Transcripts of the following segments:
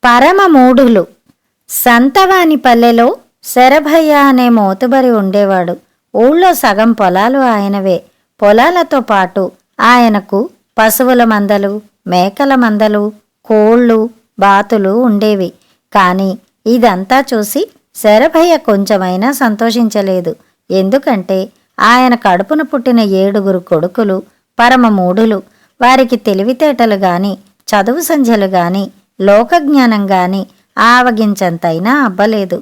పరమమూఢులు. సంతవానిపల్లెలో శరభయ్య అనే మోతుబరి ఉండేవాడు. ఊళ్ళో సగం పొలాలు ఆయనవే. పొలాలతో పాటు ఆయనకు పశువుల మందలు, మేకల మందలు, కోళ్ళు, బాతులు ఉండేవి. కాని ఇదంతా చూసి శరభయ్య కొంచెమైనా సంతోషించలేదు. ఎందుకంటే ఆయన కడుపున పుట్టిన 7 కొడుకులు పరమమూఢులు. వారికి తెలివితేటలు గాని, చదువు సంధ్యలు గాని, లోకజ్ఞానం గాని ఆవగించంతైనా అబ్బలేదు.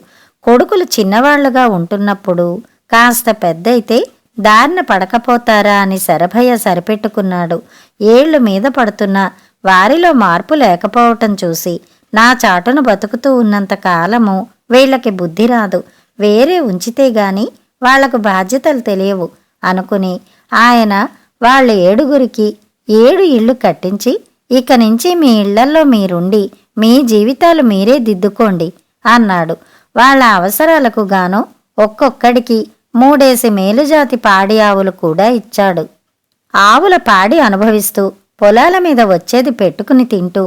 కొడుకులు చిన్నవాళ్లుగా ఉంటున్నప్పుడు కాస్త పెద్దయితే దారిన పడకపోతారా అని శరభయ్య సరిపెట్టుకున్నాడు. ఏళ్లు మీద పడుతున్నా వారిలో మార్పు లేకపోవటం చూసి, నా చాటును బతుకుతూ ఉన్నంత కాలము వీళ్లకి బుద్ధి రాదు, వేరే ఉంచితే గాని వాళ్లకు బాధ్యతలు తెలియవు అనుకుని ఆయన వాళ్ళ 7 7 ఇళ్ళు కట్టించి, ఇక నుంచి మీ ఇళ్లల్లో మీరుండి మీ జీవితాలు మీరే దిద్దుకోండి అన్నాడు. వాళ్ళ అవసరాలకు గాను ఒక్కొక్కడికి 3 మేలుజాతి పాడి ఆవులు కూడా ఇచ్చాడు. ఆవుల పాడి అనుభవిస్తూ పొలాల మీద వచ్చేది పెట్టుకుని తింటూ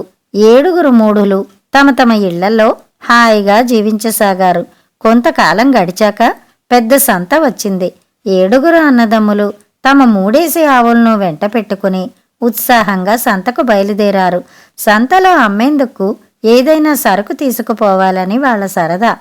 7 మూఢులు తమ తమ ఇళ్లలో హాయిగా జీవించసాగారు. కొంతకాలం గడిచాక పెద్ద సంత వచ్చింది. 7 అన్నదమ్ములు తమ 3 ఆవులను వెంట పెట్టుకుని ఉత్సాహంగా సంతకు బయలుదేరారు. సంతలో అమ్మేందుకు ఏదైనా సరుకు తీసుకుపోవాలని వాళ్ళ సరదా.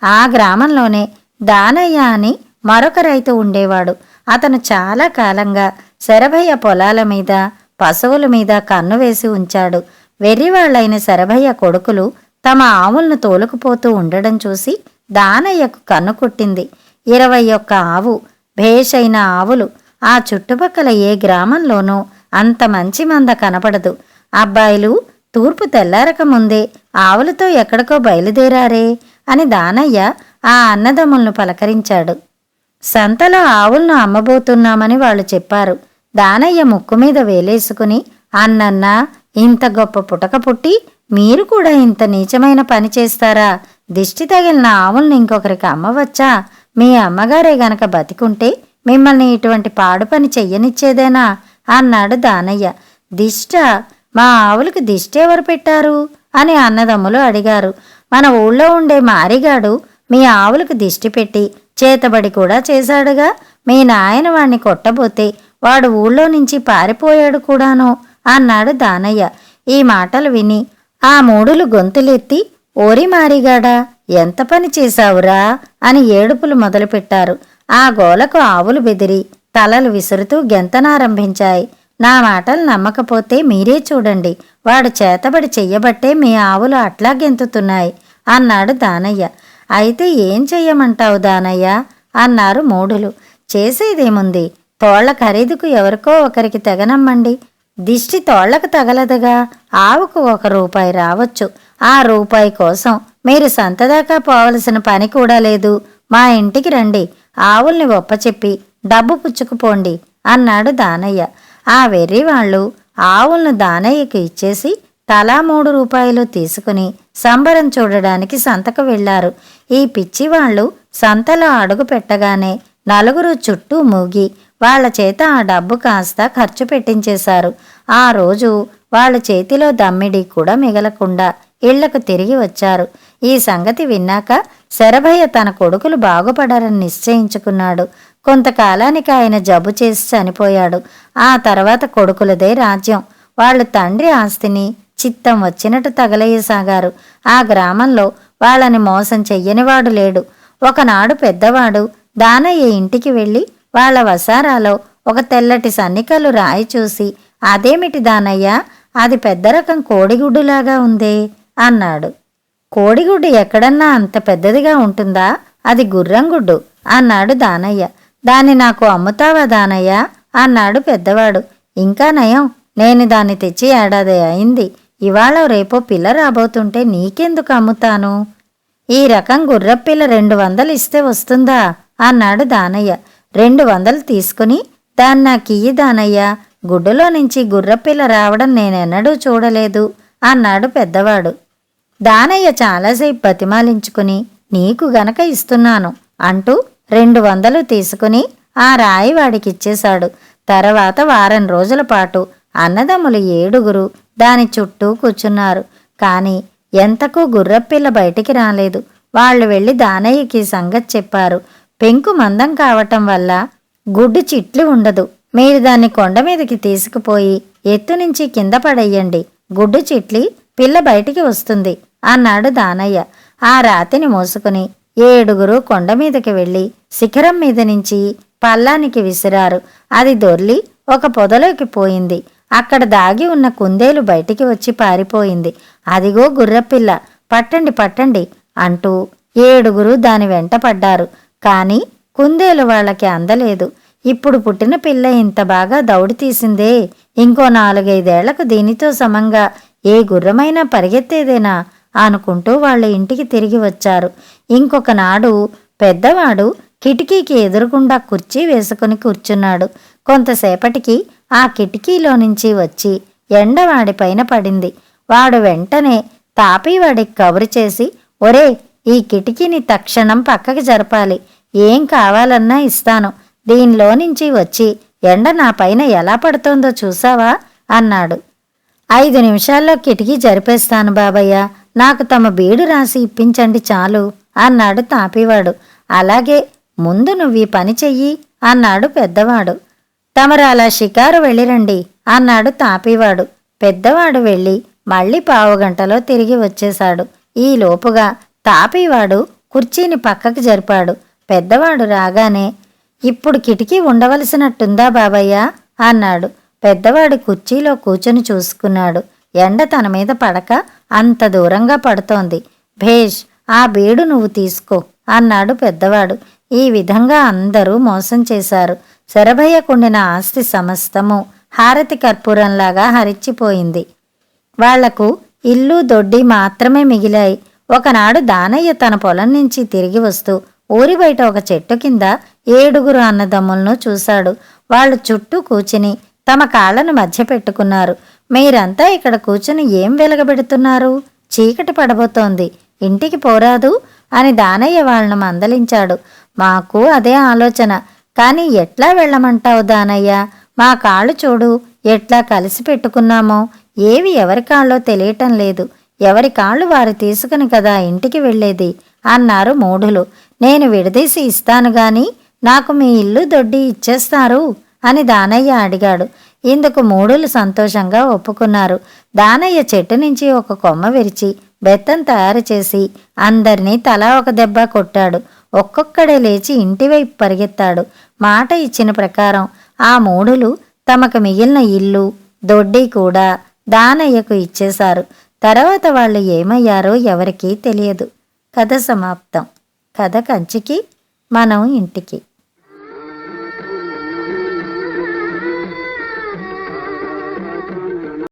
ఆ గ్రామంలోనే దానయ్య అని మరొక రైతు ఉండేవాడు. అతను చాలా కాలంగా శరభయ్య పొలాల మీద, పశువుల మీద కన్ను వేసి ఉంచాడు. వెర్రివాళ్లైన శరభయ్య కొడుకులు తమ ఆవులను తోలుకుపోతూ ఉండడం చూసి దానయ్యకు కన్ను కుట్టింది. 21 ఆవు భేషైన ఆవులు. ఆ చుట్టుపక్కల ఏ గ్రామంలోనూ అంత మంచి మంద కనపడదు. అబ్బాయిలు తూర్పు తెల్లారక ముందే ఆవులతో ఎక్కడికో బయలుదేరారే అని దానయ్య ఆ అన్నదమ్ములను పలకరించాడు. సంతలో ఆవులను అమ్మబోతున్నామని వాళ్ళు చెప్పారు. దానయ్య ముక్కు మీద వేలేసుకుని, అన్నన్నా, ఇంత గొప్ప పుటక పుట్టి మీరు కూడా ఇంత నీచమైన పని చేస్తారా? దిష్టి తగిలిన ఆవుల్ని ఇంకొకరికి అమ్మవచ్చా? మీ అమ్మగారే గనక బతికుంటే మిమ్మల్ని ఇటువంటి పాడు పని చెయ్యనిచ్చేదేనా అన్నాడు దానయ్య. దిష్ట? మా ఆవులకు దిష్టి ఎవరు పెట్టారు అని అన్నదమ్ములు అడిగారు. మన ఊళ్ళో ఉండే మారిగాడు మీ ఆవులకు దిష్టి పెట్టి చేతబడి కూడా చేశాడుగా. మీ నాయన వాణ్ణి కొట్టబోతే వాడు ఊళ్ళో నుంచి పారిపోయాడు కూడాను అన్నాడు దానయ్య. ఈ మాటలు విని ఆ మూఢులు గొంతులెత్తి, ఓరి మారిగాడా, ఎంత పని చేశావురా అని ఏడుపులు మొదలుపెట్టారు. ఆ గోలకు ఆవులు బెదిరి తలలు విసురుతూ గెంతనారంభించాయి. నా మాటలు నమ్మకపోతే మీరే చూడండి, వాడు చేతబడి చెయ్యబట్టే మీ ఆవులు అట్లా గెంతుతున్నాయి అన్నాడు దానయ్య. అయితే ఏం చెయ్యమంటావు దానయ్య అన్నారు మూఢులు. చేసేదేముంది, తోళ్ల ఖరీదుకు ఎవరికో ఒకరికి తెగనమ్మండి. దిష్టి తోళ్లకు తగలదుగా. ఆవుకు 1 రూపాయి రావచ్చు. ఆ రూపాయి కోసం మీరు సంతదాకా పోవలసిన పని కూడా లేదు. మా ఇంటికి రండి, ఆవుల్ని ఒప్పచెప్పి డబ్బు పుచ్చుకుపోండి అన్నాడు దానయ్య. ఆ వెర్రి వాళ్ళు ఆవులను దానయ్యకు ఇచ్చేసి తలా 3 రూపాయలు తీసుకుని సంబరం చూడడానికి సంతకు వెళ్లారు. ఈ పిచ్చివాళ్లు సంతలో అడుగు పెట్టగానే నలుగురు చుట్టూ మూగి వాళ్ల చేత ఆ డబ్బు కాస్త ఖర్చు పెట్టించేశారు. ఆ రోజు వాళ్ళ చేతిలో దమ్మిడి కూడా మిగలకుండా ఇళ్లకు తిరిగి వచ్చారు. ఈ సంగతి విన్నాక శరభయ్య తన కొడుకులు బాగుపడారని నిశ్చయించుకున్నాడు. కొంతకాలానికి ఆయన జబ్బు చేసి చనిపోయాడు. ఆ తర్వాత కొడుకులదే రాజ్యం. వాళ్ళు తండ్రి ఆస్తిని చిత్తం వచ్చినట్టు తగలయ్యసాగారు. ఆ గ్రామంలో వాళ్ళని మోసం చెయ్యనివాడు లేడు. ఒకనాడు పెద్దవాడు దానయ్య ఇంటికి వెళ్ళి వాళ్ళ వసారాలో ఒక తెల్లటి సన్నికలు రాయి చూసి, అదేమిటి దానయ్య, అది పెద్ద రకం కోడిగుడ్డులాగా ఉందే అన్నాడు. కోడిగుడ్డు ఎక్కడన్నా అంత పెద్దదిగా ఉంటుందా? అది గుర్రంగుడ్డు అన్నాడు దానయ్య. దాన్ని నాకు అమ్ముతావా దానయ్య అన్నాడు పెద్దవాడు. ఇంకా నయం, నేను దాన్ని తెచ్చి ఏడాది అయింది. ఇవాళ రేపో పిల్ల రాబోతుంటే నీకెందుకు అమ్ముతాను? ఈ రకం గుర్రపిల్ల 200 ఇస్తే వస్తుందా అన్నాడు దానయ్య. 200 తీసుకుని దాన్ని నాకియ్యి దానయ్య, గుడ్డులో నుంచి గుర్రపిల్ల రావడం నేనెన్నడూ చూడలేదు అన్నాడు పెద్దవాడు. దానయ్య చాలాసేపు బతిమాలించుకుని, నీకు గనక ఇస్తున్నాను అంటూ 200 తీసుకుని ఆ రాయి వాడికిచ్చేశాడు. తర్వాత వారం రోజుల పాటు అన్నదమ్ములు 7 దాని చుట్టూ కూర్చున్నారు. కాని ఎంతకు గుర్రపిల్ల బయటికి రాలేదు. వాళ్ళు వెళ్ళి దానయ్యకి సంగతి చెప్పారు. పెంకు మందం కావటం వల్ల గుడ్డు చిట్లు ఉండదు. మీరు దాన్ని కొండ మీదకి తీసుకుపోయి ఎత్తు నుంచి కింద పడేయండి. గుడ్డు చిట్లి పిల్ల బయటికి వస్తుంది అన్నాడు దానయ్య. ఆ రాతిని మోసుకుని 7 కొండ మీదకి వెళ్ళి శిఖరం మీద నుంచి పల్లానికి విసిరారు. అది దొర్లి ఒక పొదలోకి పోయింది. అక్కడ దాగి ఉన్న కుందేలు బయటికి వచ్చి పారిపోయింది. అదిగో గుర్రపిల్ల, పట్టండి పట్టండి అంటూ 7 దాని వెంట పడ్డారు. కాని కుందేలు వాళ్ళకి అందలేదు. ఇప్పుడు పుట్టిన పిల్ల ఇంత బాగా దౌడి తీసిందే, ఇంకో 4-5 ఏళ్లకు దీనితో సమంగా ఏ గుర్రమైనా పరిగెత్తేదేనా అనుకుంటూ వాళ్ళ ఇంటికి తిరిగి వచ్చారు. ఇంకొక నాడు పెద్దవాడు కిటికీకి ఎదురుగుండా కుర్చీ వేసుకుని కూర్చున్నాడు. కొంతసేపటికి ఆ కిటికీలో నుంచి వచ్చి ఎండవాడిపైన పడింది. వాడు వెంటనే తాపీవాడికి కబురు చేసి, ఒరే, ఈ కిటికీని తక్షణం పక్కకి జరపాలి. ఏం కావాలన్నా ఇస్తాను. దీనిలో నుంచి వచ్చి ఎండ నా పైన ఎలా పడుతోందో చూసావా అన్నాడు. 5 నిమిషాల్లో కిటికీ జరిపేస్తాను బాబయ్య, నాకు తమ బీడు రాసి ఇప్పించండి చాలు అన్నాడు తాపీవాడు. అలాగే, ముందు నువ్వీ పని చెయ్యి అన్నాడు పెద్దవాడు. తమరు అలా షికారు వెళ్ళిరండి అన్నాడు తాపీవాడు. పెద్దవాడు వెళ్ళి మళ్ళీ 1/2 గంటలో తిరిగి వచ్చేశాడు. ఈ లోపుగా తాపీవాడు కుర్చీని పక్కకి జరిపాడు. పెద్దవాడు రాగానే, ఇప్పుడు కిటికీ ఉండవలసినట్టుందా బాబయ్య అన్నాడు. పెద్దవాడి కుర్చీలో కూర్చుని చూసుకున్నాడు. ఎండ తన మీద పడక అంత దూరంగా పడుతోంది. భేష్, ఆ బీడు నువ్వు తీసుకో అన్నాడు పెద్దవాడు. ఈ విధంగా అందరూ మోసం చేశారు. శరభయ్యకుండిన ఆస్తి సమస్తము హారతి కర్పూరంలాగా హరిచ్చిపోయింది. వాళ్లకు ఇల్లు దొడ్డి మాత్రమే మిగిలాయి. ఒకనాడు దానయ్య తన పొలం నుంచి తిరిగి వస్తూ ఊరి బయట ఒక చెట్టు కింద 7 అన్నదమ్ములను చూశాడు. వాళ్ళు చుట్టూ కూర్చుని తమ కాళ్లను మధ్య పెట్టుకున్నారు. మీరంతా ఇక్కడ కూర్చుని ఏం వెలగబెడుతున్నారు? చీకటి పడబోతోంది, ఇంటికి పోరాదు అని దానయ్య వాళ్ళను మందలించాడు. మాకు అదే ఆలోచన, కాని ఎట్లా వెళ్ళమంటావు దానయ్య? మా కాళ్ళు చూడు ఎట్లా కలిసి పెట్టుకున్నామో, ఏవి ఎవరి కాళ్ళో తెలియటం లేదు. ఎవరి కాళ్ళు వారు తీసుకుని కదా ఇంటికి వెళ్ళేది అన్నారు మూఢులు. నేను విడదీసి ఇస్తాను గాని నాకు మీ ఇల్లు దొడ్డి ఇచ్చేస్తారు అని దానయ్య అడిగాడు. ఇందుకు మూఢులు సంతోషంగా ఒప్పుకున్నారు. దానయ్య చెట్టు నుంచి ఒక కొమ్మ విరిచి బెత్తం తయారు చేసి అందరినీ తలా ఒక దెబ్బ కొట్టాడు. ఒక్కొక్కడే లేచి ఇంటివైపు పరిగెత్తాడు. మాట ఇచ్చిన ప్రకారం ఆ మూఢులు తమకు మిగిలిన ఇల్లు దొడ్డి కూడా దానయ్యకు ఇచ్చేశారు. తర్వాత వాళ్ళు ఏమయ్యారో ఎవరికీ తెలియదు. కథ సమాప్తం. కథ కంచికి, మనం ఇంటికి.